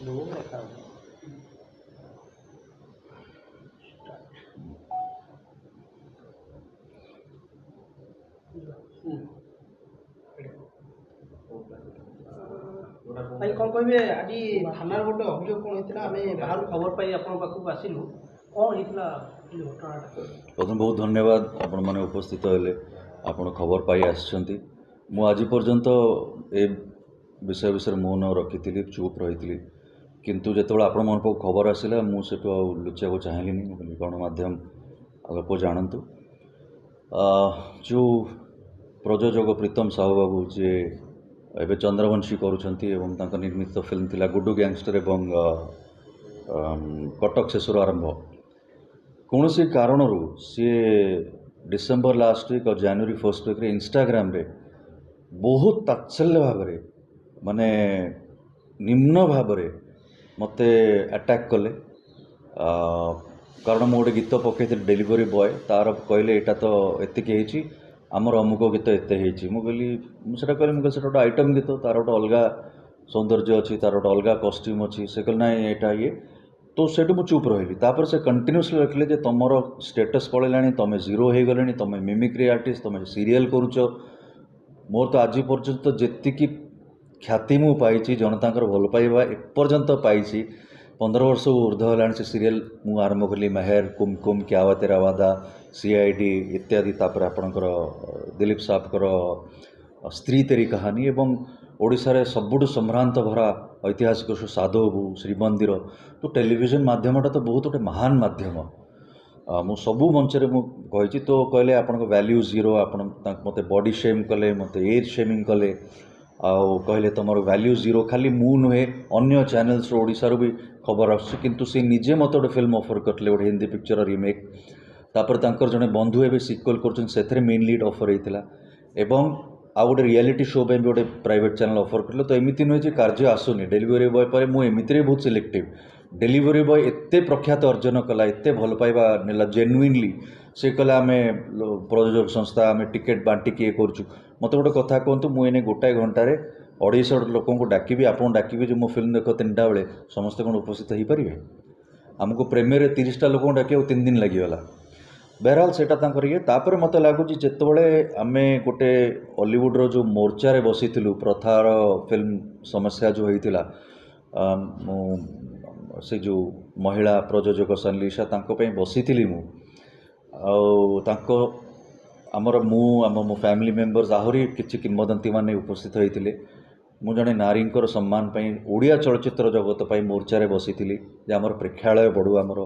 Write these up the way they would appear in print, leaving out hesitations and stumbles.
भाई कौन कहे आज थाना गोटे अभियोग कौन होता आम बाहर खबर पाई आप आसिलु कौन होता घटना? प्रथम बहुत धन्यवाद आपण मैंने उपस्थित हेले आपण खबर पाई आसछंती मु आज पर्यंत ए विषय विषय मौन रखी चुप रही किंतु जो आपण मन को खबर आसला मुझे लुचा को चाहिए गणमाध्यम लोक जानतु जो प्रयोजक प्रीतम साहू बाबू जी एवं चंद्रवंशी करुँच निर्मित फिल्म थिला गुड्डू गैंगस्टर एवं कटक शेषर आरंभ कौन सी कारण सी डिसेम्बर लास्ट वीक और जनवरी फर्स्ट वीक इंस्टाग्राम रे बहुत तात्सल्य भाव माने निम्न भाव मते अटैक कले कारण मु गोटे गीत पकई डेलीवरी बॉय तार कहले यहाँ तो एति आमर अमुक गीत एत मुझे मुझे कहली मुझे गोटे आइटम गीत तार गोटे अलग सौंदर्य अच्छी तार गोटे अलग कस्ट्यूम अच्छी से कहले ना यहाँ ये तो सेठू मुझे चुप रही तापर से कंटिन्यूसली रखिले जे तुमर स्टेटस पड़ेलानी तुम जीरो हो गले तुम मिमिक्री आर्टिस्ट तुम सीरियल करुच मोर तो आज पर्यंत जी ख्याति मु पाई जनता भल पाइबा एपर्यंत पाई 15 वर्ष ऊर्ध है से सीरियल मु आरंभ कली मेहर कुमकुम क्या हुआ तेरा वादा CID इत्यादि तापर आपणकर दिलीप साहबकर स्त्री तेरी कहानी एवं ओडिशा रे सबुठ सम्भ्रांत भरा ऐतिहासिक साधवबू श्रीमंदिर तो टेलीविजन माध्यमटा तो बहुत गोटे महान माध्यम मु सबू मंचरे मु कही तो कहले आपण वैल्यू जीरो आपण मते बॉडी शेम कले मते एज शेमिंग कले आउ कहले तुम वैल्यू जीरो खाली मु नुहे अन्य चैनल्स ओडिशा भी खबर आसु सी निजे मत गोटे फिल्म ऑफर करते गोटे हिंदी पिक्चर रिमेक तापर तांकर जने बंधु एवं सिक्वल कर मेन लीड ऑफर होता एवं आ गोटे रियलिटी शो भी गोटे प्राइवेट चैनल ऑफर करले तो एमती नुहे कार्य आसुनी डेलीवरी बॉय पर मुझे बहुत सिलेक्टिव डेलीवरी बॉय एत प्रख्यात अर्जन कला एत भल पाइबा नेला जेन्युइनली से कहला आम प्रयोजक संस्था आम टिकेट बांटिकी ये करूँ मत गोटे कथा कहतु मुझे गोटाए घंटे 250 लोक डाकबी आप डाकबी जो मो फिल्म देख 3टा बेले समस्ते कौन उपस्थित हो पारे आमको प्रेमियर 30टा लोक डाक 3 दिन लगिगला बहरहाल सेटा ये तापर मत लगुच जितेबले आम गोटे हॉलीवुड जो मोर्चा रे बसीलु प्रथार फिल्म समस्या जो होता से जो महिला प्रयोजक सन्लिशा बसी मु आमर मो फैमिली मेंबर्स आहरी किसी किंवदंती माने उपस्थित होते मु जड़े नारी सम्मान पाई ओडिया चलचित्र जगत पाई मोर्चा रे बसी जे आमर प्रेक्षालय बढ़ू आमर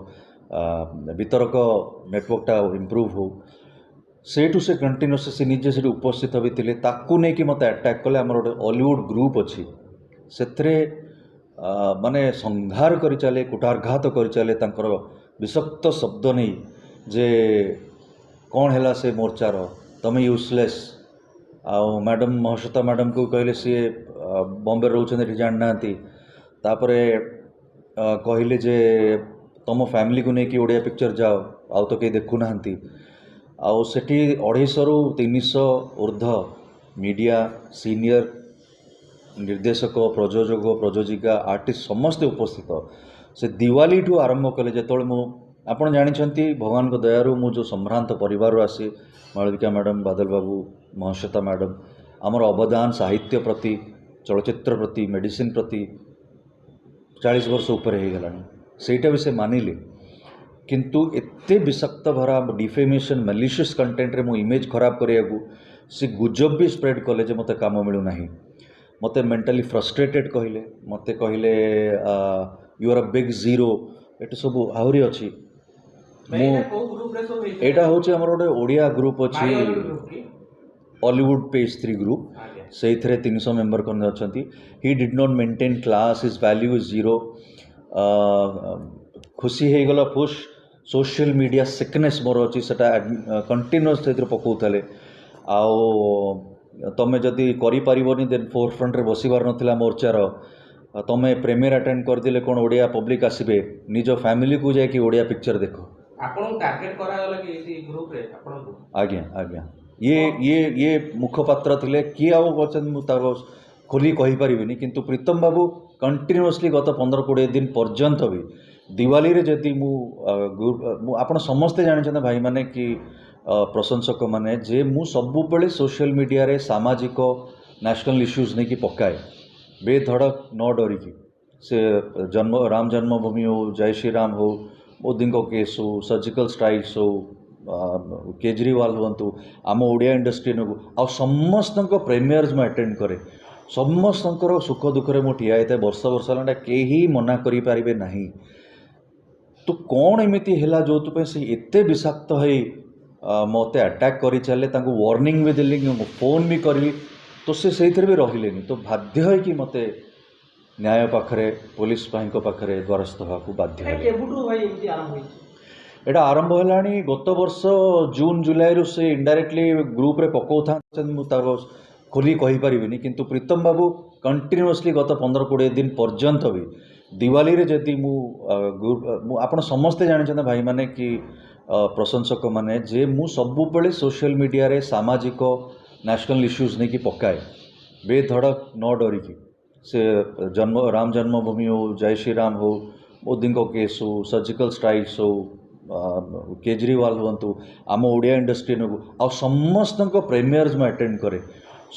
वितरक नेटवर्कटा इम्प्रूव हो सेठू से कंटिन्यूस से निजे से उपस्थित होते ताकू नहीं कि मत अटैक कले आमर गोटे हॉलीवुड ग्रुप अच्छी से माने संहार कर चले कुटारघात कर चले तांकर विषक्त शब्द नहीं जे कौन है से मोर्चार तुम यूजलेस आउ मैडम महश्वेता मैडम को कहले सी बॉम्बे रोचे जाना तापर कहले जे तुम फैमिली को लेकिन ओडिया पिक्चर जाओ आउ तो कहीं देखुना आउ सेठी 250 रु 300 ऊर्ध मीडिया सीनियर निर्देशक प्रयोजक प्रयोजिका आर्टिस्ट समस्ते उपस्थित से दिवाली ठू आरंभ कले जो मु आपड़ जानते भगवान को दयारु मु जो सम्भ्रांत परिवार आसी मालविका मैडम बादल बाबू महश्वेता मैडम आमर अवदान साहित्य प्रति चलचित्र प्रति मेडिसिन प्रति 40 वर्ष उपर हो गलानी सेटा भी से मानिले किंतु एते विषक्त भरा डिफेमेशन मैलिशियस कंटेंट रे मो इमेज खराब करिया से गुजब भी स्प्रेड कले जे मते काम मिलू नहीं मते मेंटली फ्रस्ट्रेटेड कहले मते कहले you are a big zero एटा सब आहरी अछि एटा होछि हमर गोटे ओडिया ग्रुप अछि हॉलीवुड पेज 3 ग्रुप से 300 मेंबर कन अछंती he did not maintain class his value is zero खुशी हो गला push social media sickness more अच्छी सेटा कंटिन्यूअस पकाउले आउ तुम जदि करिपारिबनी देन फोर फ्रंट रे बसिबार नथिला मोर्चार तुम प्रीमियर अटेंड करदिले कोन ओडिया पब्लिक आसीबे निज फैमिली को जाय कि ओडिया पिक्चर देखो आपन टारगेट करा गला कि इसी ग्रुप रे आपन को आज्ञा आज्ञा ये मुखपात्र थिले कि आउ बचन मु तार खोली कहीपरिनी किंतु प्रीतम बाबू कंटिन्यूअसली गत 15-20 दिन पर्यंत भी दिवाली रे जदि आपण समस्ते जानते भाई माने कि प्रशंसक माने जे मु सबुबले सोशल मीडिया रे सामाजिक नेशनल इश्यूज नहीं कि पकाए बेधड़क न डरिकी से राम जन्मभूमि हो जय श्री राम हो मोदी केस हो सर्जिकल स्ट्राइक्स हो केजरीवाल हूँ आम ओडिया इंडस्ट्री आ समस्त प्रीमियर्स में अटेंड करे समस्त सुख दुखे मु ठिया होता वर्ष वर्ष है कहीं मना करें ना तो कौन एमती है जो से एत विषाक्त हो मत अटैक कर चले वार्निंग भी देली फोन भी करी तो से भी रहिले तो बाध्य है कि मत न्याय पाखरे पुलिस पाखरे द्वारस्थ होगा बाध्य एटा आरंभ है गत वर्ष जून जुलाई से इनडायरेक्टली ग्रुप रे पकाऊ था खोली कहीपरिनी किंतु प्रीतम बाबू कंटिन्यूअसली गत 15-20 दिन पर्यंत भी दिवाली रे जदि आपण समस्ते जानते भाई माने कि प्रशंसक माने जे मु सबुबले सोशल मीडिया रे सामाजिक नेशनल इश्यूज नहीं कि पकाए बेधड़क न डरिकी से राम जन्मभूमि हो जय श्री राम हो मोदी केस हो सर्जिकल स्ट्राइक्स हो केजरीवाल हूँ आम ओडिया इंडस्ट्री आ समस्त प्रीमियर्स में अटेंड करे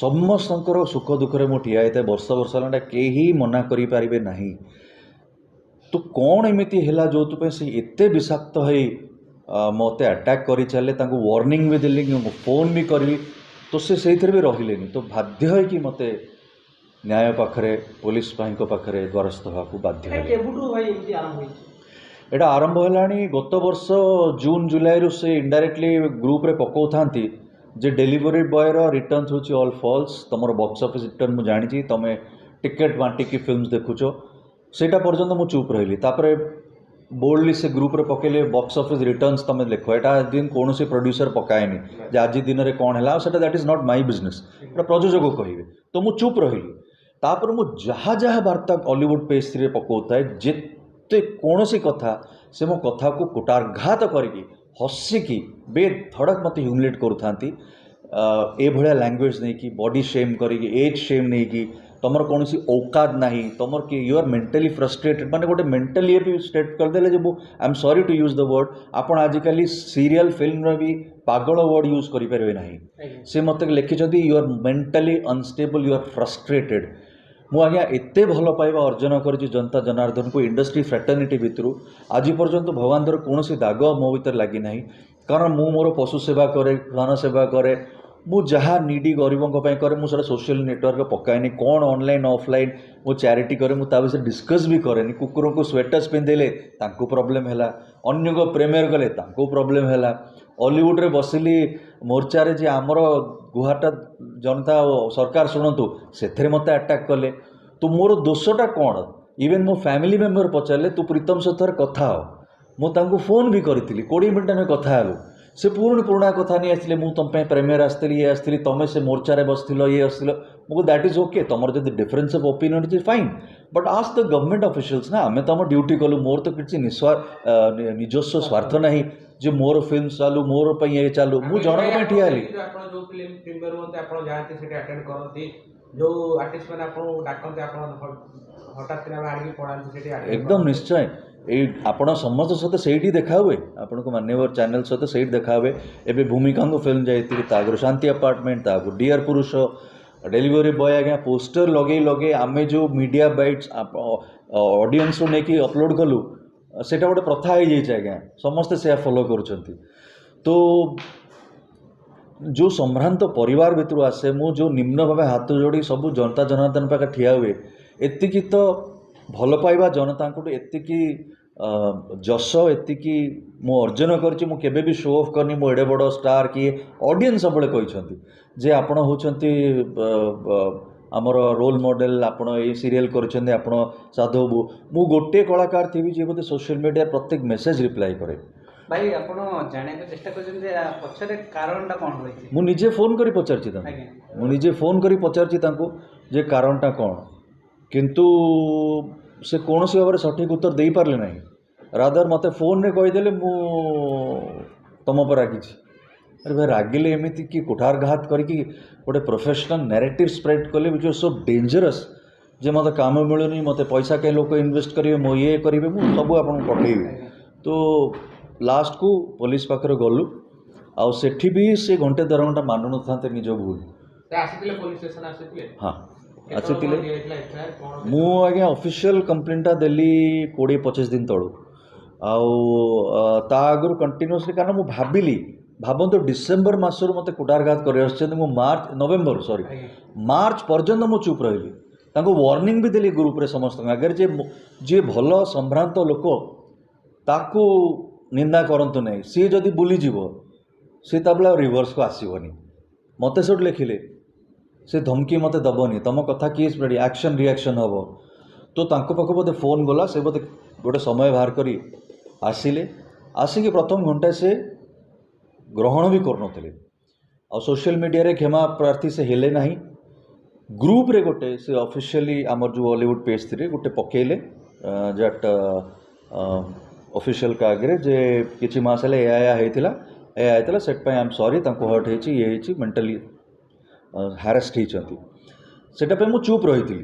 समस्त सुख दुखे मु ठिया होता वर्ष वर्ष है कहीं मना करें ना तो कौन एमती है जो से एत विषाक्त हो मत अटैक कर चले वार्निंग भी देली फोन भी करी तो से भी रहिले तो बाध्य है कि मत न्याय पाखरे पुलिस पाखरे द्वारस्थ होगा बाध्य एटा आरंभ है गत वर्ष जून जुलाई से इनडायरेक्टली ग्रुप रे पकाऊ था जे डिलीवरी बॉय रिटर्न होची ऑल फॉल्स तुम बॉक्स ऑफिस रिटर्न मुझे जानी तुम टिकेट बांटिकी फिल्म देखुच सेटा पर्यंत मु चुप रही तापर बोल्डली से ग्रुप रे पकेले बॉक्स ऑफिस रिटर्न्स तुम लिख यहाँ दिन कौन प्रोड्यूसर पकाएनि जे आज दिन में कौन है सेटा that is not my business प्रयोजक कहे तो मु चुप रही तापर मु जहाँ जहाँ वार्ता हॉलीवुड पेज रे पकाउता जिते कौन कथा से मो कथा को कुटारघात करके हसिकी बेधड़क मत ह्यूमिलेट करूँ भाया लैंग्वेज नहीं कि बॉडी शेम करी एज शेम नहीं कि तुम कौन औकात ना तुम कि यू आर मेंटली फ्रस्ट्रेटेड माने गोटे मेंटली ये भी स्टेट करदे जो I am sorry to use the word आपड़ आजिकल सीरियल फिल्म भी पागल वर्ड यूज करें ना से मत लिखिं you are mentally unstable you are frustrated मु आज्ञा एत भल पाइबा अर्जन कर जनता जनार्दन को इंडस्ट्री फ्रेटर्निटी भितर आज पर्यंत भगवान कौन दाग मो भर लगी ना कारण मु मोर पशु सेवा करे प्राण सेवा करे मु जहाँ निडी गरीबों करे मुझे सोशल नेटवर्क पकाएनि कौन ऑनलाइन ऑफलाइन मु चैरिटी करे मुझे विषय डिस्कस भी करेनि कुकुर को स्वेटर्स पिंधेले प्रॉब्लम है अन्य को प्रेमियर गले प्रॉब्लम है हॉलीवुड रे बसिली मोर्चा रे जे आमर गुहाटा जनता सरकार शुणु से मत अटैक कले तो मोर दोषटा कौन इवेन मो फैमिली मेंबर पचारे तू प्रीतम सहित कथा हो मुझे फोन भी करी 20 मिनट में कथा हेलु से पुराणा कथा नहीं आसते मुझे तुम प्रेमियर आसती ये आसती तुम से मोर्चार बसल ये आसल मुझे दैट इज ओके तुम जो difference of opinion is fine but आज द गवर्नमेंट ऑफिशियल्स ना आम तो आम ड्यूटी कलु मोर तो किसी निजस्व स्वार्थ ना जो मोर फिल्म चालू मोर ये चालू मुझे जनक ठिया एकदम निश्चय आपण समस्त सहित से देखा हुए आपण को मान्यवर चैनल सहित से देखा हुए एवं भूमिका फिल्म जाइए शांति अपार्टमेंट ताकू डियर पुरुष डिलीवरी बॉय आज्ञा पोस्टर लगे लगे आमे जो मीडिया बाइट्स ऑडियंस नहीं कि अपलोड कलु सेटा गोटे प्रथा हो जाए आज्ञा समस्ते से फॉलो कर तो जो संभ्रांत परिवार भितर आसे मु जो निम्न भाव हाथ जोड़ी सब जनता जनार्दन पाखे ठिया हुए एतिकी तो भल पाइबा जनता को एतिकी जस एतिकी मु अर्जन करछि मु केबे भी शो ऑफ करनी मु एडे बड़ स्टार किए ऑडियंस सब कहते जे आपण होचंती आमर रोल मॉडल आपण ए सीरियल करछन्ते आपण साधव मु गोटे कलाकार थी जे बोते सोशल मीडिया प्रत्येक मेसेज रिप्लाई करे भाई आपण जाने के चेष्टा करछन जे पछरे कारणटा कोन होई मु निजे फोन करी पचारछि ता मु निजे फोन करी पचारछि तांको जे कारणटा कोन किंतु से कौन सी भाव सठिक उत्तर दे पारे ना रादर मत फोन रे कहीदेले मु तुम पर राखी अरे भाई रागिले एमती कि कुठारघात करके गोटे प्रोफेशनल नैरेटिव स्प्रेड कले विच वाज सो डेंजरस जे मत काम मिलूनी मत पैसा कहीं लोक इन्वेस्ट करेंगे मो ये करेंगे मुझे सब आपको पठेबी तो लास्ट को पुलिस पाखे गलु आउ सेठी भी से घंटे 12 घंटा मानु न था निज भूल हाँ आसी मु आज्ञा ऑफिशियल कंप्लेंटा देली 20-25 दिन तलू आगु कंटिन्यूअसली कारण मुझे भाविली भावतु डिसेम्बर मसर मत कुटारघात कर नवेम्बर सॉरी मार्च पर्यंत मु चुप रही वार्निंग भी देली ग्रुप रे समस्त आगे जे जे भल संभ्रांत लोक ताकू निंदा करंतु नहीं सी जदि बुलीज सी तबला रिवर्स को आसबनी मत सब लिखिले से धमकी मत दबनी तुम कथा किए स्प्रेड एक्शन रिएक्शन हम तो पाख बोधे फोन गला से बोधे गोटे समय बाहर करी आसिले आसिक प्रथम घंटा से ग्रहण भी करनथिले आ सोशल मीडिया रे क्षमा प्रार्थी से हेले नहीं ग्रुप रे गोटे से ऑफिशियली आमर जो बॉलीवुड पेज थी गोटे पकेले जट ऑफिशियल का आगे जे किछि मास हेले या होता सेट आई एम सॉरी तांको हर्ट होइछि ये होइछि मेंटली हारेस्ट होइछंती सेटा पे मु चुप रही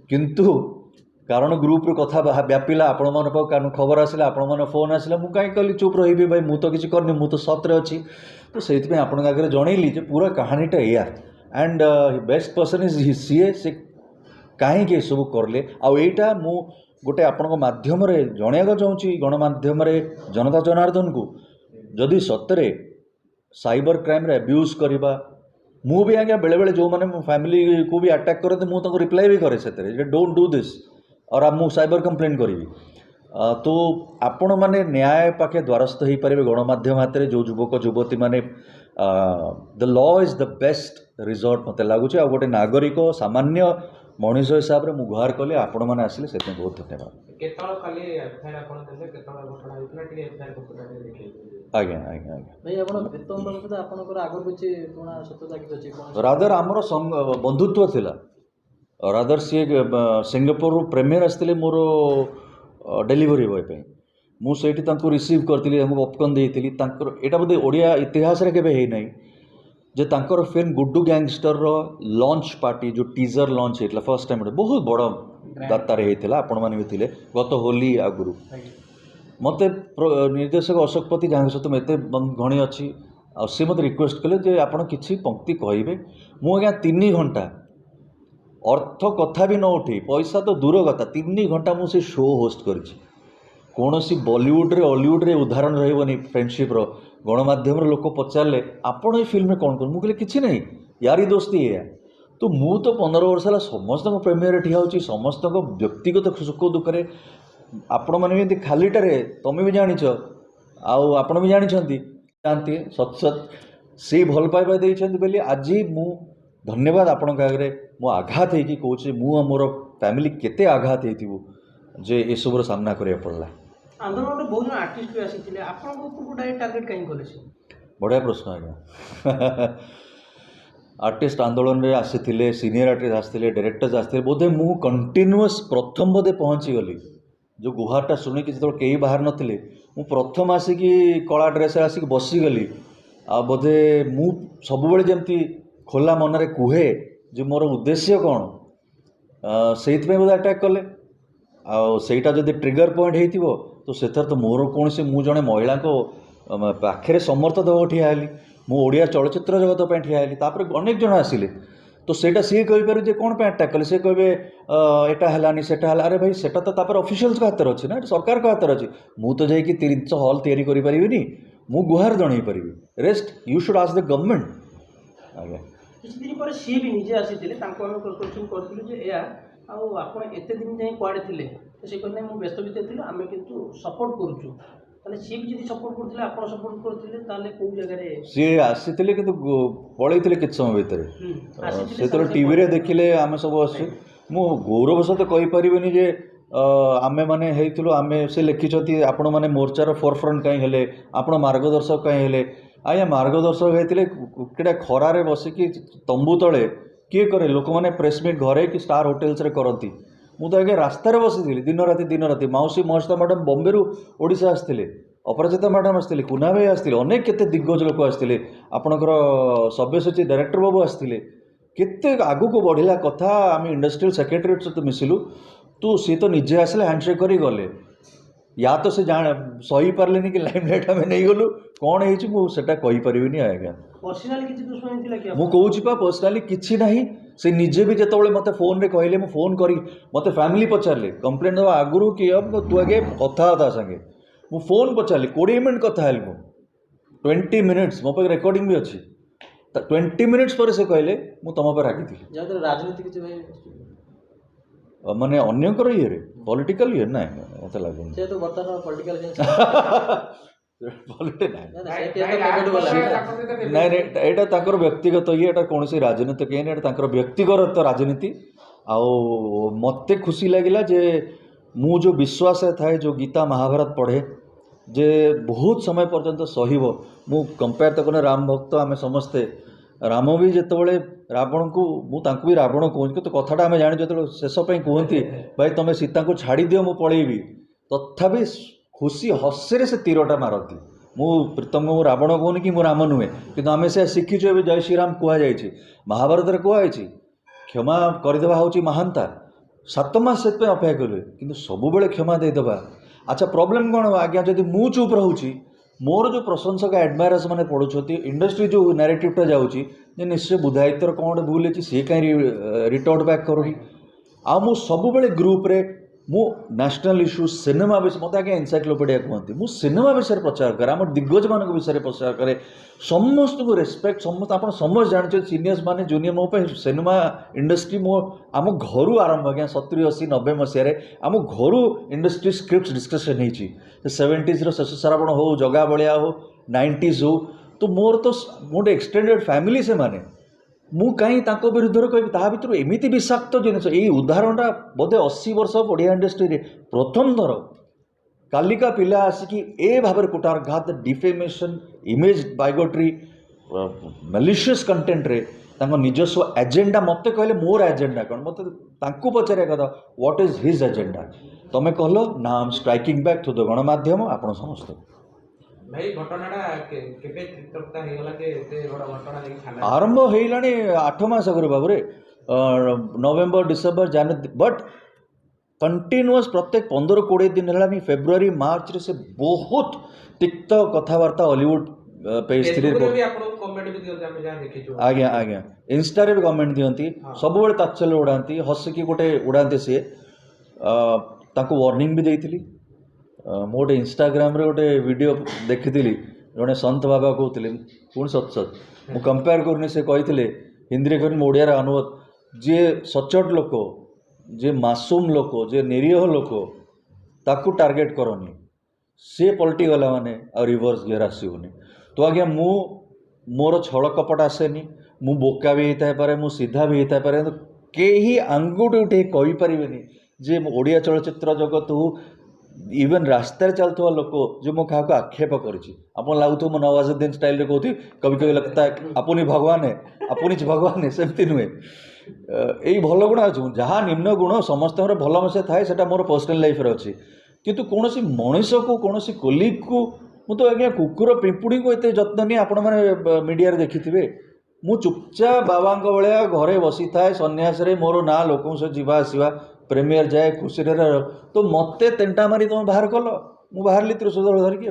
किंतु कारण ग्रुप रे कथा व्यापिला आपण मन पाक खबर आसिला आपण मन फोन आसिला मु काई कहली चुप रही भाई मु तो किछि करनी मु तो सतरे अछि तो सेति पे आपण आगे जणैली जे पूरा कहानीटा एया and best person is CA से कहीं सब करले आईटा मु गोटे आपण माध्यम जनवाक चाहूँगी गणमाध्यम जनता जनार्दन को जदि सतरे साइबर क्राइम रे अब्यूज करवा मु भी आज्ञा बेले बेले जो मैंने फैमिली को भी अटैक करते मुझे रिप्लाई भी करे से डोंट डू दिस और आप मु साइबर कंप्लेन करी तो आपण मैंने न्याय पाखे द्वारस्थ हो पारे गणमाध्यम हाथ में जो युवक युवती मैंने the law is the best resort मत लगुच आ गोटे नागरिक सामान्य मनीष हिसाब से गुहार कले आपण मैंने आसिले से बहुत धन्यवाद आज्ञा आज्ञा रादर आमर बंधुत्व थिला रादर सी सिंगापुर प्रीमियर आसते मोर डेलीवरी बॉय पे मुझे रिसीव करती पॉपकॉर्न देती यहाँ बोधे ओडिया इतिहास रे केबे है जे तांकर फिल्म गुड्डू गैंगस्टर रो लॉन्च पार्टी जो टीजर लॉन्च होता फर्स्ट टाइम बहुत बड़ दातार होता आपण मैंने भी थे गत होली आगुरी मत निर्देशक अशोकपति जहाँ सहित एत घणी अच्छी सी मत रिक्वेस्ट कले जे आपण किसी पंक्ति कहे मुझे 3 घंटा अर्थ कथा भी न उठे पैसा तो दूर कथा 3 घंटा मुझे शो होस्ट कर कौन सी बॉलीवुड रे हॉलीवुड रे उदाहरण रही फ्रेंडशिप रो गणमाध्यम लोक पचारे आपण ये फिल्म कौन कर मुझे किसी नहीं यारी दोस्ती है तो मु तो 15 वर्ष है समस्त प्रेमियर ठिया होची समस्त व्यक्तिगत सुख दुखे आपण मैंने खालीटार तुम भी जाच आपण भी जानते सत सत से भल पाइबा बोली आज मु धन्यवाद आपण आगे मु आघात होगी कौचे मु मोर फैमिली केते आघात हो जे ये सब सामना करिया पड़ला आंदोलन बहुत जन आर्टिस्ट भी आसी आपको टार्गेट कहीं कले बढ़िया प्रश्न आज्ञा आर्टिस्ट आंदोलन रे आसी सीनियर आर्टिस्ट आसते डायरेक्टर्स आसते बोधे मु कंटिन्यूअस प्रथम बोधे पहुँची गली जो गुहारटा शुणिकी जो कहीं बाहर नथिले मु प्रथम आसिकी कला ड्रेस आसिक बसीगली आ बोधे मु सबुबले जमती खोला मनरे कुहे जे मोर उद्देश्य कौन से बोधे अटैक कले आईटा जदि ट्रिगर पॉइंट हो तो से तो मोर कौन से मुझे जड़े महिला पाखे समर्थ देव ठिया मु ओडिया चलचित्र जगत पर ठिया तापर अनेक जन आसिले तो सेटा सी कहीपर जे कौन पे अटैक कले सी कहे एटा हलानी सेटा हला अरे भाई सेटा तो तापर ऑफिशियल्स हाथ में अच्छे ना सरकार हाथ में अच्छे मु तो जाकि 300 हॉल तैयारी करि परिबिनी मु गुहार जणई परिबी rest you should ask the government आज्ञा किसी दिन पर सी भी निजे आसीथिले तांको हम क्वेश्चन करथिलु जे या आउ आपण एते दिन जाई कुआडे थिले तो से कहले मु व्यस्त बिते थिलु आमे किंतु सपोर्ट करूछु ताले सी भी जदी सपोर्ट करथिले आपण सपोर्ट करथिले ताले को जगह रे सी आसीथिले किंतु पळैथिले किछ समय भितर से तो टीवी रे देखिले आमे सब आसी मु गौरव सहित कहि परिबेनी जे आमे माने हेइथिलु आमे से लिखिछथि आपण माने मोर्चार फोरफ्रंट कहीं हेले आपण मार्गदर्शक कहीं हेले आया मार्गदर्शक होते केटा खरारे बसिकी तंबू तले किए करे लोक मैंने प्रेसमिट घरे कि स्टार होटेल्स रे करती मु तो आगे रास्तार बसी दिन राति मौसी मौसता मैडम बॉम्बे रु ओडिशा आसते अपराजिता मैडम आसते कुना भाई आसते अनेक केते दिग्गज लोक आसते आपणकर सब्यसाची डायरेक्टर बाबू आसते केते आगु को बढ़िला कथा आम इंडस्ट्रियल सेक्रेटरीट सहित मिसिलु तू सी तो निजे आसले हैंडशेक करी गले या तो से जान सही पार्ले कि लाइमलाइट आम नहीं गलु कौन होटा कही पारिनी आज्ञा पर्सनाली किसी दुश्मनी थिला कि मु कहूँ पा पर्सनाली किसी ना से निजे भी जिते मत फोन रे कहले मु फोन करी मत फैमिली पचारे कंप्लेन दवा आगु कि तू आगे कथा संगे मु फोन पचारि 20 मिनट कथा हेल मु 20 मिनिट्स मो पाखे रेकर्डिंग भी अच्छी 20 मिनिट्स पर से कहले मु तुम पर रागी थी राजनीति किसी भाई माने अन्यकर ये पॉलिटिकल ये ना मत लगुन से तो बर्तमान पॉलिटिकल ନାଇଁ ଏଇଟା ତାଙ୍କର ବ୍ୟକ୍ତିଗତ ଇଏ ଏଇଟା କୌଣସି ରାଜନୀତି କେହି ଏଇଟା ତାଙ୍କର ବ୍ୟକ୍ତିଗତ ରାଜନୀତି ଆଉ ମୋତେ ଖୁସି ଲାଗିଲା ଯେ ମୁଁ ଯେଉଁ ବିଶ୍ୱାସ ଥାଏ ଯେଉଁ ଗୀତା ମହାଭାରତ ପଢ଼େ ଯେ ବହୁତ ସମୟ ପର୍ଯ୍ୟନ୍ତ ସହିବ ମୁଁ କମ୍ପେୟାର ତ କଲେ ରାମ ଭକ୍ତ ଆମେ ସମସ୍ତେ ରାମ ବି ଯେତେବେଳେ ରାବଣକୁ ମୁଁ ତାଙ୍କୁ ବି ରାବଣ କହୁଛି କିନ୍ତୁ କଥାଟା ଆମେ ଜାଣିଛୁ ଯେତେବେଳେ ଶେଷ ପାଇଁ କୁହନ୍ତି ଭାଇ ତମେ ସୀତାଙ୍କୁ ଛାଡ଼ି ଦିଅ ମୁଁ ପଳେଇବି ତଥାପି खुशी हस्से से तीरटा मारती मु प्रीतम को रावण कहूनी कि मु राम नुहे कि आम से शिखीचु ए जय श्रीराम कहुई महाभारत कहुई क्षमा करदेवा हूँ महानता 7 मास से अपेक्षा करें कि सब क्षमा देदेवा अच्छा प्रोब्लेम कौन आज्ञा जब मु चुप रोची मोर जो प्रशंसक एडमायरर्स मैंने पढ़ुंट इंडस्ट्री जो नैरेटिवटा जाऊँगी निश्चय बुधायित्वर कौन भूल है सी कहीं रिटर्न बैक करूनी आ मु सब ग्रुप रे मु नेशनल इश्यू सिनेमा विषय मत आगे एनसाइक्लोपीडिया कहते मु सिनेमा विषय प्रचार करे आम दिग्गज मान विषय प्रचार करे समस्त को रेस्पेक्ट समस्त आप समस्त जानते सीनियर्स माने जूनियर मो सिनेमा इंडस्ट्री मो आम घर आरंभ आज्ञा 70 80 90 मसीह आम घर इंडस्ट्री स्क्रिप्ट डिस्कसन होती 70s शेष श्रावण हो जगा बलिया हो 90s हो तो मोर तो गोटे एक्सटेंडेड फैमिली से माने मु कहीं विरुद्ध कह ता भर एमती विषाक्त जिन उदाहरणटा बोधे 80 वर्ष ओडिया इंडस्ट्री प्रथम थर कालिका पिला आसिकी ए भाव कुटारघात डिफेमेशन इमेज बायोट्री मैलिशियस कंटेंट रे निजस्व एजेंडा मत कहले मोर एजेंडा कौन मत पचारे कथा व्हाट इज हिज एजेंडा तमें कहल ना I am striking back through the गणमाध्यम आपण समस्त भाई घटनाटा केबे तृप्ता हेगला के एते बड़ घटना देखि थाना आरंभ हेलानी 8 मास आगु बाबू नवेम्बर डिसेम्बर जनवरी बट कंटिन्यूअस प्रत्येक 15-20 दिन है फेब्रुआरी मार्च रे से बहुत तिक्त कथबार्ता हॉलीवुड पेज आज्ञा आज्ञा इंस्टा रे कमेंट दियंती सब बेले तात्सल्य उड़ाती हसिकी गोटे उड़ाते सी वार्निंग भी देइथिली मोटे इंस्टाग्राम रे गोटे वीडियो देखी जड़े संत बाबा कहते पुणी सत सत मु कंपेयर करनी से कही हिंदी में कहनी ओडिया अनुवाद जी सचोट लोक जे मासूम लोक जे निरीह लोक ताकू टार्गेट करनी सी पलटि गला माने आ रिवर्स गियर आसबनी तो आज्ञा मु मोर छल कपट आसेनी मु बोका भी होता पारे मु सीधा भी होता पारे तो कहीं आंगुठी उठे कहीपर जे ओडिया चलचित्र जगत हो इवन रास्तार चलुवा लोक जो मो क्या आक्षेप कर लगुव मो नवाजुद्दीन स्टाइल कहती कभी कभी लगता है आपुनी भगवान है आपुनी भगवान है सेमती नुहे यही भल गुण अच्छे जहाँ निम्न गुण समस्त भल मशा थाए से मोर पर्सनाल लाइफ अच्छी किंतु कौन मनीष को कौन कोलिग को मुझे आज्ञा कुकुर पिंपुड़ी को एत जत्न नहीं आपण मैंने मीडिया देखी थे मु चुपचाप बाबा भाया घरे बसी थाए सन्यास मोर ना लोक जावा आसवा प्रेमियर जाए खुशी तो मत तेंटा मारी तुम बाहर कल मु बाहर त्रिशूल धरिकी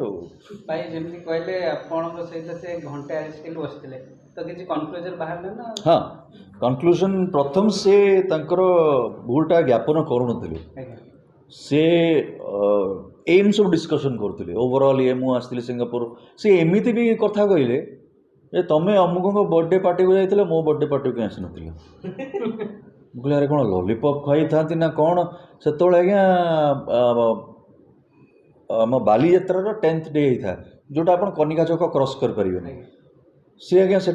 भाई जमी कहले आपण सहित से घंटे आसिक बसते तो किसी कनक्लूजन बाहर ना हाँ कनक्लूजन प्रथम से तांकर भूलटा ज्ञापन करूनथिले से एम सब डिस्कशन करथिले ओवरऑल ये मु आसथिले सिंगापुर से एमिति भी कथा कहले ए तमे अमुक बर्थडे पार्टी को जाइथिले मो बर्थडे पार्टी को आसी नथिले मुझे अरे कौन लॉलीपॉप खाई था ना कौन से आज्ञा आम बाली यात्रा 10th डे था जोटा आप कनिका चौक क्रॉस कर पारे सी आज्ञा से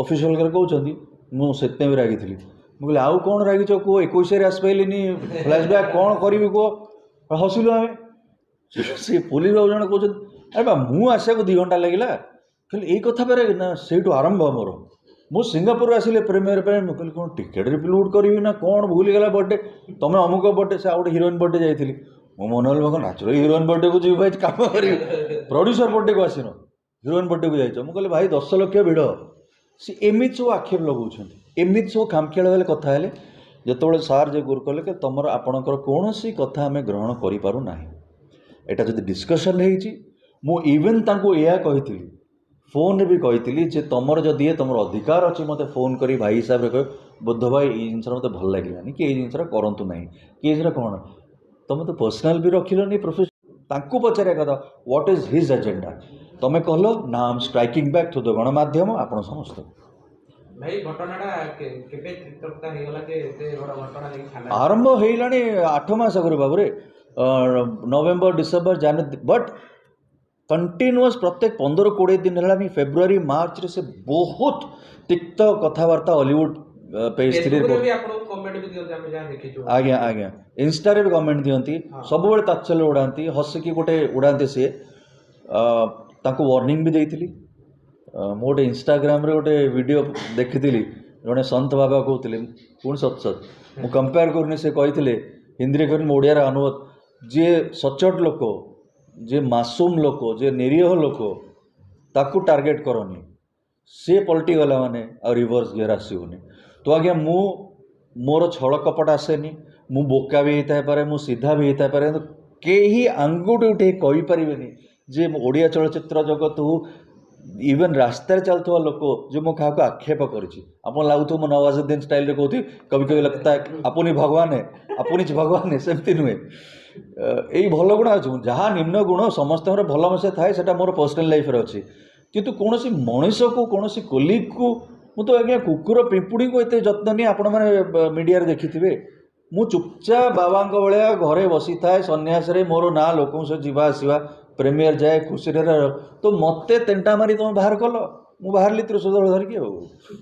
ऑफिशियल कहते मुझे भी रागी थी मुझे आउ कौन रागिच कह 21 आस पाइलिनी फ्लैशबैक कौन करी कह हसिलु आम से पुलिस बाबू जन कहते अरे बा मु आसा 2 घंटा लगे कहले यही कथा पे ना से आरंभ मोर मु सिंगापुर आसिले प्रीमियर पे मुझे कौन टिकेट रिप्लूड करी ना कौन भूल गला बर्थडे तुम अमुक बर्थडे से आउट हिरोइन बर्थडे जाइली ମୁଁ ମନୋହର ବାବୁ ନାଚୁରାଲ ହିରୋଇନ୍ ବର୍ଥଡେକୁ ଯିବି ଭାଇ କାମ କରିବି ପ୍ରଡ୍ୟୁସର ବର୍ଥଡେକୁ ଆସିନ ହିରୋଇନ୍ ବର୍ଥଡେକୁ ଯାଇଛ ମୁଁ କହିଲି ଭାଇ 10 ଲକ୍ଷ ଭିଡ଼ ସେ ଏମିତି ସବୁ ଆକ୍ଷେପ ଲଗାଉଛନ୍ତି ଏମିତି ସବୁ ଖାମଖିଆଳ ହେଲେ କଥା ହେଲେ ଯେତେବେଳେ ସାର୍ ଯେ ଗୁରୁ କଲେ କି ତମର ଆପଣଙ୍କର କୌଣସି କଥା ଆମେ ଗ୍ରହଣ କରିପାରୁ ନାହିଁ ଏଇଟା ଯଦି ଡିସ୍କସନ୍ ହେଇଛି ମୁଁ ଇଭେନ୍ ତାଙ୍କୁ ଏହା କହିଥିଲି ଫୋନ୍ରେ ବି କହିଥିଲି ଯେ ତମର ଯଦି ତମର ଅଧିକାର ଅଛି ମୋତେ ଫୋନ୍ କରି ଭାଇ ହିସାବରେ କହିବ ବୁଦ୍ଧ ଭାଇ ଏଇ ଜିନିଷଟା ମୋତେ ଭଲ ଲାଗିଲାନି କି ଏଇ ଜିନିଷଟା କରନ୍ତୁ ନାହିଁ କି ଏଇ ଜିନିଷଟା କ'ଣ ତମେ ତ ପର୍ସନାଲ ବି ରଖିଲନି ପ୍ରୋଫେସନ ତାଙ୍କୁ ପଚାରିବା କଥା ହ୍ୱାଟ୍ ଇଜ୍ ହିଜ୍ ଏଜେଣ୍ଡା ତମେ କହିଲ ନା ଆମ୍ ଷ୍ଟ୍ରାଇକିଂ ବ୍ୟାକ୍ ଟୁ ଦ ଗଣମାଧ୍ୟମ ଆପଣ ସମସ୍ତେ ଭାଇ ଘଟଣାଟା କେବେ ତୀବ୍ରତା ହେଇଗଲା ଯେ ଏତେ ବଡ଼ ଘଟଣା ହେଇକି ଥାନା ଆରମ୍ଭ ହେଇଲାଣି 8 ମାସ ଆଗରୁ ବାବୁରେ ନଭେମ୍ବର ଡିସେମ୍ବର ଜାନୁଆରୀ ବଟ୍ कंटिन्यूअस प्रत्येक 15-20 दिन है फेब्रुआरी मार्च रे से बहुत तिक्त कथबार्ता हॉलीवुड पेज थ्री आज्ञा आज्ञा इंस्टा रे भी कमेंट दियंती सब बेले तात्सल्य उड़ाती हसिकी गोटे उड़ाते सी तांको वार्निंग भी देइथिली मो गोटे इंस्टाग्राम रे गोटे वीडियो देखिथिली जने संत बाबा कहउथिले कोन सत सत मु कंपेयर करनी से कहिथिले हिंदी रे करनी ओडिया रे अनुवाद जे सचोट लोक जे मासूम लोक जे निरीह लोक ताकू टार्गेट करनी से पलटि गला माने आ रिवर्स गियर आसोनी तो आज्ञा मु मोर छल कपट आसेनी मु बोका भी होता पारे मु सीधा भी होता पारे केही आंगुठी उठे कहि परिबेनी जे ओडिया चलचित्र जगत हो इवन रास्ता चलुवा लोक जो मो क्या आक्षेप करी लगुव मो नवाजुद्दीन स्टाइल कहती कभी कभी लगता है अपनी भगवान है अपनी भगवान है सेमती नुहे यही भल गुण अच्छे जहाँ निम्न गुण समस्त भल मशा थाए से मोर पर्सनाल लाइफ अच्छी किंतु कौन मनीष को कौन कोलिग को मु तो आज्ञा कुकुर पिंपुड़ी को एत जत्न नहीं आपण मैंने मीडिया देखी थे मु चुपचाप बाबा भाया घरे बसी थाए सन्यास मोर ना लोक जावा आसवा प्रेमियर जाए खुशी तो मत तेंटा मारी तुम बाहर कल मु बाहर त्रिशूल धरिकी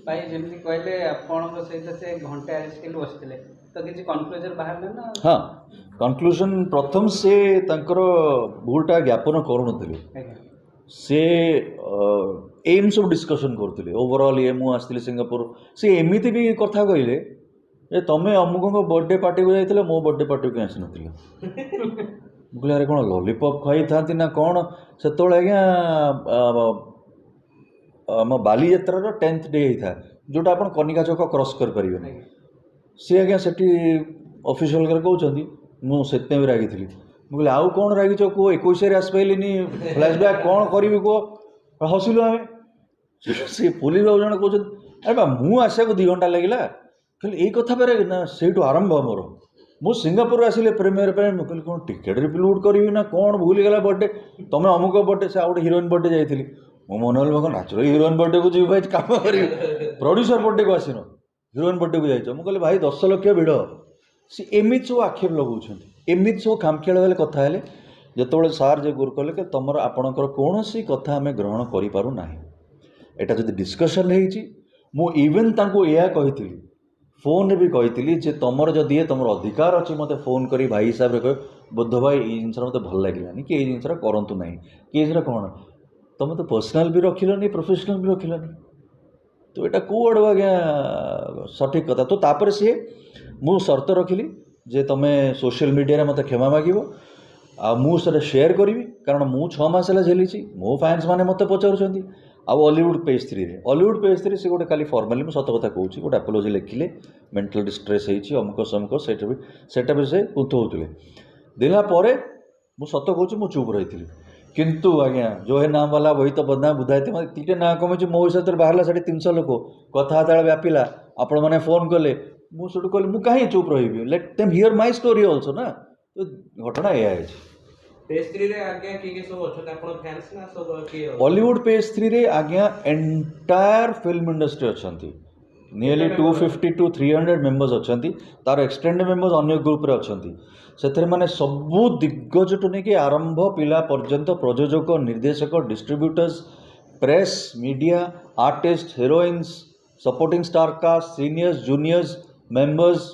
भाई जमी कहले आपण सहित से घंटे आजकल बसते तो किसी कनक्लूजन बाहर ना हाँ कनक्लूजन प्रथम से तांकर भूलटा ज्ञापन करूँ से एम सब डिस्कसन करुले ओवरऑल ये मुझे आसती सिंगापुर से एमती भी कथा कहले तमें अमुक बर्थडे पार्टी को जाइए मो बर्थडे पार्टी को आसी नी अरे कौन लॉलीपॉप खाई था ना कौन से आज्ञा आम बाली यात्रार 10th डे था जोटा आप कनिका छक क्रॉस कर पारे सी आज्ञा से ऑफिशियल कहते मुझे भी रागी थी मुझे आउ कौन रागिच कह 21 आस पाइलिनी फ्लैशबैक कौन करी कह हसिलु आम से पुलिस बाबू जन कहते अरे बा मु आसा को 2 घंटा लगे कहली यही कथा पे ना से आरंभ मोर मु सिंगापुर आसिले प्रीमियर पे कहली कौन टिकेट रिप्लूड करी ना कौन भूल गला बर्थडे तुम अमुक बर्थडे से आउट हिरोइन बर्थडे जाइली मो मनोहर बाबू नाचुराल हिरोइन बर्थडे को जी भाई काम करी प्रोड्यूसर बर्थडे को आसिन हिरोइन बर्थडे को जाइछ मु कहली भाई 10 लक्ष भिड़ सी एमित सब आक्षेप लगाउछन एमित सब खामखेल वाले कथा हेले जेतबेले सार जे गुरु कहले कि तुमर आपणकर कौनसी कथा आम ग्रहण करि पारु नाही एटा जदि डिस्कसन हेछि मु इवन तांको एया कहिथिली फोन भी कही जे तुमर जदि तुम अधिकार अच्छी मत फोन करी भाई हिसाब से कह बुद्ध भाई ये जिनस मत भल लगे कि ये जिनस करूँ ना कि ये कौन तुम तो पर्सनाल भी रखिलनी प्रोफेशनल भी रखिलनी तो यहाँ कौड़ आज्ञा सठिक कथा तो तापर सी मु शर्त रखिली जे तुम सोशल मीडिया मत क्षमा मागिब आउे शेयर करी कारण मु 6 मास झेली मो फैंस मैंने मत पचारुंट आउ हॉलीवुड पेज 3 से गोटे खाली फॉर्माली मुझे सत कथा कहूँ गोटे एपोलोजी लिखिले मेंटल डिस्ट्रेस होती अमुक समुक सेटा भी से कुंथौले देलापर मु सत कहूँ मु चुप रही किंतु आज्ञा जो है नाम वाला वही तो बदनाम बुधाई मत तीटे ना कमी मो हिसाब से बाहर 350 लोक कथा व्यापिला आपण मैंने फोन कले मुझे कहली मुझे कहीं चुप रही let them here my story also ना तो घटना यह है हॉलीवुड पेज 3 रे आज्ञा एंटायर फिल्म इंडस्ट्री अच्छा नियरली 250 to 300 मेंबर्स अच्छा तार एक्सटेंडेड मेंबर्स अन्य ग्रुप रे अच्छा से माने सबू दिग्गजटू नहीं कि आरंभ पिला पर्यंत प्रयोजक निर्देशक distributors press media artist heroines supporting star cast seniors juniors members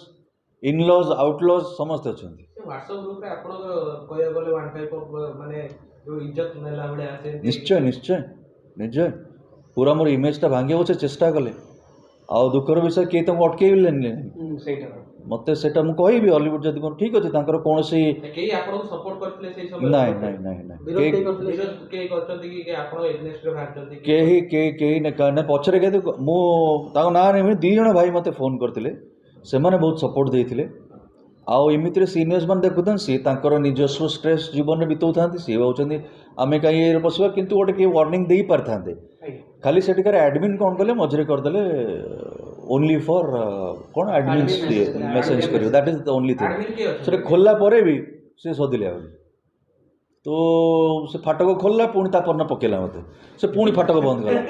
in laws outlaws समस्त अच्छा व्हाट्सएप ग्रुप रे आपण कहया गले वन टाइप ऑफ माने जो इज्जत नेला बडे आसे निश्चय निश्चय निश्चय पूरा मोर इमेज ता भांगे होचे चेष्टा कले आ दुखर विषय के तुम अटके लेन ମୋତେ ସେଇଟା ମୁଁ କହିବି ହଲିଉଡ଼ ଯଦି ମୋର ଠିକ୍ ଅଛି ତାଙ୍କର କୌଣସି କେହି ଆପଣଙ୍କୁ ସପୋର୍ଟ କରିଥିଲେ ସେଇ ସମୟରେ? ନାଇଁ ନାଇଁ ନାଇଁ ନାଇଁ ବିରୋଧ କେହି କରିଥିଲେ? ବିରୋଧ କେହି କରିଛନ୍ତି କି ଆପଣ ଏଗନେଷ୍ଟରେ ବାହାରିଛନ୍ତି କି? କେହି କେହି କେହି ନା ପଛରେ କିନ୍ତୁ ମୁଁ ତାଙ୍କ ନାଁ ନେବି 2 ଜଣ ଭାଇ ମୋତେ ଫୋନ୍ କରିଥିଲେ ସେମାନେ ବହୁତ ସପୋର୍ଟ ଦେଇଥିଲେ ଆଉ ଏମିତିରେ ସିନିୟର୍ସ ମାନେ ଦେଖୁଥାନ୍ତି ସିଏ ତାଙ୍କର ନିଜସ୍ୱ ଷ୍ଟ୍ରେସ୍ ଜୀବନରେ ବିତାଉଥାନ୍ତି ସିଏ ଭାବୁଛନ୍ତି ଆମେ କାହିଁ ଇଏରେ ପଶିବା କିନ୍ତୁ ଗୋଟେ କିଏ ୱାର୍ଣ୍ଣିଂ ଦେଇପାରିଥାନ୍ତେ ଖାଲି ସେଠିକାର ଆଡ଼ମିନ୍ କ'ଣ କଲେ ମଝିରେ କରିଦେଲେ ଓନ୍ଲି ଫର୍ କ'ଣ ଆଡ଼ମିନ୍ସ ମେସେଜ କରିବେ that is the only thing Admin କିଏ ଅଛନ୍ତି? ସେଟା ଖୋଲିଲା ପରେ ବି ସେ ଶୋଧିଲେ ଆହୁରି ତ ସେ ଫାଟକ ଖୋଲିଲା ପୁଣି ତା ପରଦିନ ପକେଇଲା ମୋତେ ସେ ପୁଣି ଫାଟକ ବନ୍ଦ କଲା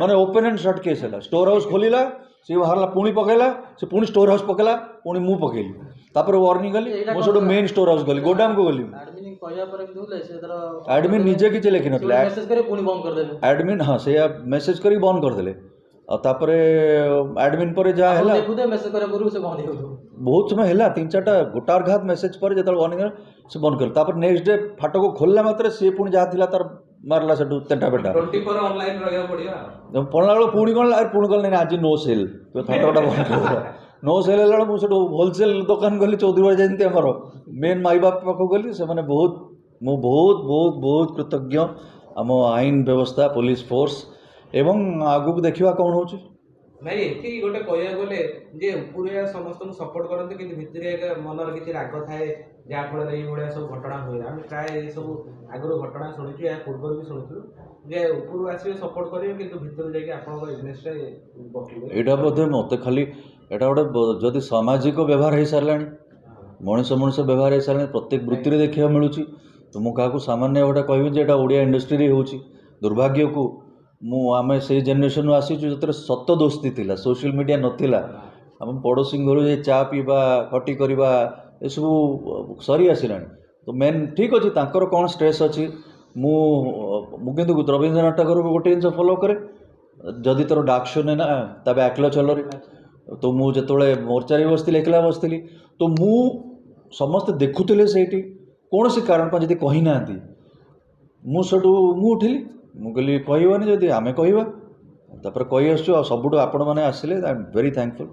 ମାନେ ଓପନ୍ ଆଣ୍ଡ ସଟ୍ କେସ୍ ହେଲା ଷ୍ଟୋର ହାଉସ୍ ଖୋଲିଲା ସିଏ ବାହାରିଲା ପୁଣି ପକେଇଲା ସେ ପୁଣି ଷ୍ଟୋର ହାଉସ୍ ପକେଇଲା ପୁଣି ମୁଁ ପକେଇଲି ତାପରେ ୱାର୍ଣ୍ଣିଂ ଗଲି ମୁଁ ସେଠୁ ମେନ୍ ଷ୍ଟୋର ହାଉସ୍ ଗଲି ଗୋଦାମକୁ ଗଲି ଆଡମିନ୍ କହିବା ପରେ ବି ଦେଲେ ସେ ତାର ଆଡ଼ମିନ୍ ନିଜେ କିଛି ଲେଖିନଥିଲେ ମେସେଜ କରି ପୁଣି ବନ୍ଦ କରିଦେଲେ। ଆଡ଼ମିନ୍ ହଁ ସେଇଆ ମେସେଜ କରିକି ବନ୍ଦ କରିଦେଲେ ଆଉ ତାପରେ ଆଡ଼ମିନ୍ ପରେ ଯାହା ହେଲା ଦେଖୁଥିବେ ମେସେଜ କରିବା ପୂର୍ବରୁ ସେ ବନ୍ଦ ହେଇଯାଉଥିବ। ବହୁତ ସମୟ ହେଲା 3-4ଟା ଗୋଟାର ଘାତ ମେସେଜ ପରେ ଯେତେବେଳେ ୱାର୍ଣ୍ଣିଂ ହେଲା ସେ ବନ୍ଦ କଲେ ତାପରେ ନେକ୍ସଟ ଡେ ଫାଟକ ଖୋଲିଲା ମାତ୍ରେ ସିଏ ପୁଣି ଯାହା ଥିଲା ତାର ମାରିଲା ସେଠୁ ତେଣ୍ଟା ବେଟା 24 ଅନଲାଇନ ରହିବାକୁ ପଡିବ ଆଉ। ପଡ଼ିଲା ବେଳକୁ ପୁଣି କ'ଣ ପୁଣି କହିଲେ ନାଇଁ ଆଜି ନୋ ସେଲ୍ ଫାଟକଟା ବନ୍ଦ କରିଦେଲା ନୋ ସେଲ୍ ହେଲା ବେଳକୁ ମୁଁ ସେଠୁ ହୋଲସେଲ୍ ଦୋକାନ ଗଲି ଚୌଧୁରୀବାଡ଼ି ଯେମିତି ଆମର ମେନ୍ ମାଇ ବାପ ପାଖକୁ ଗଲି ସେମାନେ ମୁଁ ବହୁତ କୃତଜ୍ଞ ଆମ ଆଇନ ବ୍ୟବସ୍ଥା ପୋଲିସ ଫୋର୍ସ ଏବଂ ଆଗକୁ ଦେଖିବା କ'ଣ ହେଉଛି। ନାଇଁ ଏଠି ଗୋଟେ କହିବାକୁ ଗଲେ ଯେ ଉପରିଆ ସମସ୍ତଙ୍କୁ ସପୋର୍ଟ କରନ୍ତି କିନ୍ତୁ ଭିତରେ ଏକ ମନରେ କିଛି ରାଗ ଥାଏ ଯାହାଫଳରେ ଏଇଭଳିଆ ସବୁ ଘଟଣା ହୁଏ। ଆମେ ପ୍ରାୟ ଏସବୁ ଆଗରୁ ଘଟଣା ଶୁଣିଛୁ ଏହା ପୂର୍ବରୁ ବି ଶୁଣିଛୁ ଯେ ଉପରୁ ଆସିବେ ସପୋର୍ଟ କରିବେ କିନ୍ତୁ ଭିତରୁ ଯାଇକି ଆପଣଙ୍କ ଏଗନେଷ୍ଟରେ ବକିବେ। ଏଇଟା ବୋଧେ ମୋତେ ଖାଲି ଏଇଟା ଗୋଟେ ଯଦି ସାମାଜିକ ବ୍ୟବହାର ହେଇସାରିଲାଣି ମଣିଷ ବ୍ୟବହାର ହେଇସାରିଲାଣି ପ୍ରତ୍ୟେକ ବୃତ୍ତିରେ ଦେଖିବାକୁ ମିଳୁଛି ତ ମୁଁ କାହାକୁ ସାମାନ୍ୟ ଗୋଟେ କହିବି ଯେ ଏଇଟା ଓଡ଼ିଆ ଇଣ୍ଡଷ୍ଟ୍ରିରେ ହେଉଛି ଦୁର୍ଭାଗ୍ୟକୁ ଆମେ ସେଇ ଜେନେରେସନରୁ ଆସିଛୁ ଯେତେବେଳେ ସତ ଦୋସ୍ତି ଥିଲା ସୋସିଆଲ ମିଡ଼ିଆ ନଥିଲା ଆମ ପଡ଼ୋଶୀ ଘରୁ ଯେ ଚା ପିଇବା ଖଟି କରିବା ଏସବୁ ସରି ଆସିଲାଣି ତ ମେନ୍ ଠିକ୍ ଅଛି ତାଙ୍କର କ'ଣ ଷ୍ଟ୍ରେସ୍ ଅଛି ମୁଁ କିନ୍ତୁ ରବୀନ୍ଦ୍ରନାଥ ଟାଗୋରକୁ ଗୋଟେ ଜିନିଷ ଫଲୋ କରେ ଯଦି ତୋର ଡାକଶୁ ନା ତା ବ୍ୟାକଲ ଚଲରେ ତ ମୁଁ ଯେତେବେଳେ ମୋର୍ଚାରେ ବସିଥିଲି ଏକଲା ବସିଥିଲି ତ ମୁଁ ସମସ୍ତେ ଦେଖୁଥିଲେ ସେଇଠି କୌଣସି କାରଣ ପାଇଁ ଯଦି କହିନାହାନ୍ତି ମୁଁ ଉଠିଲି ମୁଁ କହିଲି କହିବନି ଯଦି ଆମେ କହିବା ତାପରେ କହି ଆସୁଛୁ ଆଉ ସବୁଠୁ ଆପଣମାନେ ଆସିଲେ ଆଇ ଏମ୍ ଭେରି ଥ୍ୟାଙ୍କଫୁଲ୍।